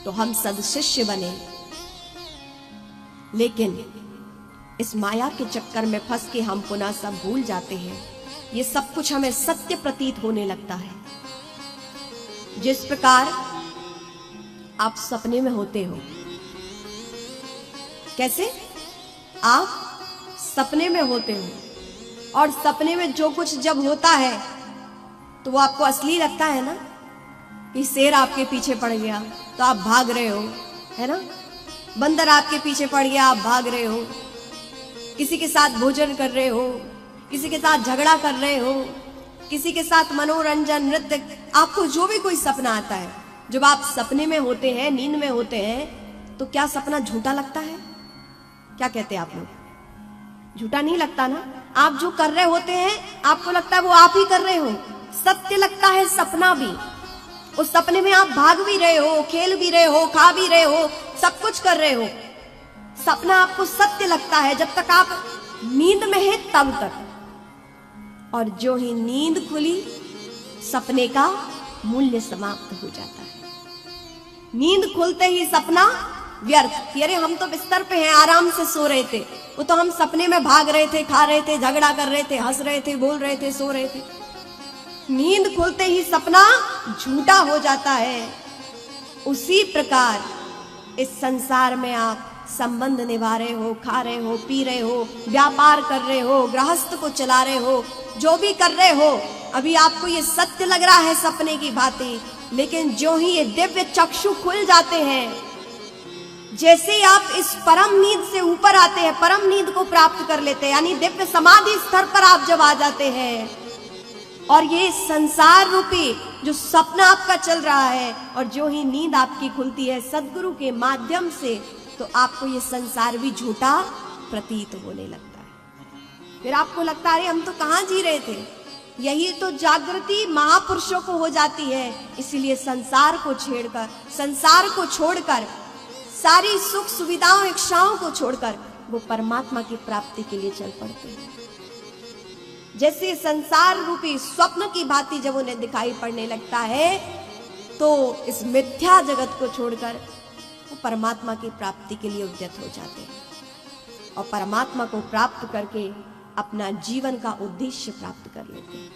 तो हम सदशिष्य बने, लेकिन इस माया के चक्कर में फंस के हम पुनः सब भूल जाते हैं। ये सब कुछ हमें सत्य प्रतीत होने लगता है। जिस प्रकार आप सपने में होते हो, कैसे आप सपने में होते हो और सपने में जो कुछ जब होता है तो वो आपको असली लगता है ना, कि शेर आपके पीछे पड़ गया तो आप भाग रहे हो, है ना, बंदर आपके पीछे पड़ गया आप भाग रहे हो, किसी के साथ भोजन कर रहे हो, किसी के साथ झगड़ा कर रहे हो, किसी के साथ मनोरंजन नृत्य, आपको जो भी कोई सपना आता है, जब आप सपने में होते हैं, नींद में होते हैं, तो क्या सपना झूठा लगता है? क्या कहते हैं आप लोग? झूठा नहीं लगता ना। आप जो कर रहे होते हैं आपको लगता है वो आप ही कर रहे हो, सत्य लगता है सपना भी। उस सपने में आप भाग भी रहे हो, खेल भी रहे हो, खा भी रहे हो, सब कुछ कर रहे हो। सपना आपको सत्य लगता है जब तक आप नींद में हैं तब तक, और जो ही नींद खुली सपने का मूल्य समाप्त हो जाता है। नींद खुलते ही सपना व्यर्थ। अरे हम तो बिस्तर पे हैं, आराम से सो रहे थे, वो तो हम सपने में भाग रहे थे, खा रहे थे, झगड़ा कर रहे थे, हंस रहे थे, बोल रहे थे, सो रहे थे। नींद खुलते ही सपना झूठा हो जाता है। उसी प्रकार इस संसार में आप संबंध निभा रहे हो, खा रहे हो, पी रहे हो, व्यापार कर रहे हो, गृहस्थ को चला रहे हो, जो भी कर रहे हो, अभी आपको ये सत्य लग रहा है सपने की भांति, लेकिन जो ही ये दिव्य चक्षु खुल जाते हैं, जैसे आप इस परम नींद से ऊपर आते हैं, परम नींद को प्राप्त कर लेते हैं, यानी दिव्य समाधि स्तर पर आप जब आ जाते हैं, और ये संसार रूपी जो सपना आपका चल रहा है, और जो ही नींद आपकी खुलती है सदगुरु के माध्यम से, तो आपको ये संसार भी झूठा प्रतीत होने लगता है। फिर आपको लगता है हम तो कहाँ जी रहे थे। यही तो जागृति महापुरुषों को हो जाती है। इसीलिए संसार को छेड़कर, संसार को छोड़कर, सारी सुख सुविधाओं इच्छाओं को छोड़कर वो परमात्मा की प्राप्ति के लिए चल पड़ते हैं। जैसे संसार रूपी स्वप्न की भांति जब उन्हें दिखाई पड़ने लगता है, तो इस मिथ्या जगत को छोड़कर वो परमात्मा की प्राप्ति के लिए उद्यत हो जाते हैं, और परमात्मा को प्राप्त करके अपना जीवन का उद्देश्य प्राप्त कर लेते हैं।